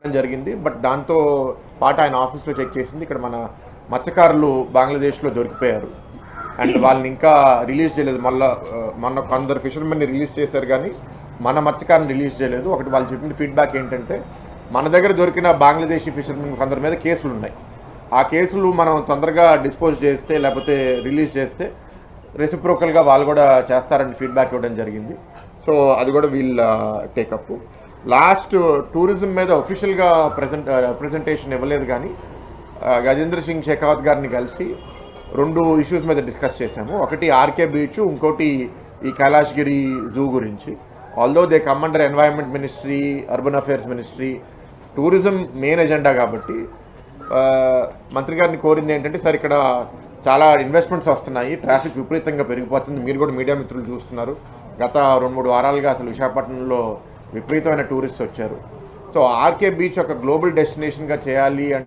జరిగింది. బట్ దాంతో పాటు ఆయన ఆఫీస్లో చెక్ చేసింది ఇక్కడ మన మత్స్యకారులు బంగ్లాదేశ్లో దొరికిపోయారు అండ్ వాళ్ళని ఇంకా రిలీజ్ చేయలేదు. మొన్న కొందరు ఫిషర్మెన్ని రిలీజ్ చేశారు కానీ మన మత్స్యకారుని రిలీజ్ చేయలేదు. ఒకటి వాళ్ళు చెప్పిన ఫీడ్బ్యాక్ ఏంటంటే మన దగ్గర దొరికిన బంగ్లాదేశీ ఫిషర్మెన్ కొందరి మీద కేసులు ఉన్నాయి. ఆ కేసులు మనం తొందరగా డిస్పోజ్ చేస్తే లేకపోతే రిలీజ్ చేస్తే రెసిప్రోకల్గా వాళ్ళు కూడా చేస్తారని ఫీడ్బ్యాక్ ఇవ్వడం జరిగింది. సో అది కూడా వీళ్ళ టేకప్. లాస్ట్ టూరిజం మీద ఒఫిషియల్గా ప్రజెంటేషన్ ఇవ్వలేదు కానీ గజేంద్ర సింగ్ షెకావత్ గారిని కలిసి 2 ఇష్యూస్ మీద డిస్కస్ చేశాము. ఒకటి ఆర్కే బీచ్, ఇంకోటి ఈ కైలాష్గిరి జూ గురించి. Although they come under environment ministry, urban affairs ministry, tourism main agenda కాబట్టి మంత్రి గారిని కోరింది ఏంటంటే సార్ ఇక్కడ చాలా ఇన్వెస్ట్మెంట్స్ వస్తున్నాయి, ట్రాఫిక్ విపరీతంగా పెరిగిపోతుంది, మీరు కూడా మీడియా మిత్రులు చూస్తున్నారు. గత 2-3 వారాలుగా అసలు విశాఖపట్నంలో విపరీతమైన టూరిస్ట్ వచ్చారు. సో ఆర్కే బీచ్ ఒక గ్లోబల్ డెస్టినేషన్గా చేయాలి అంటే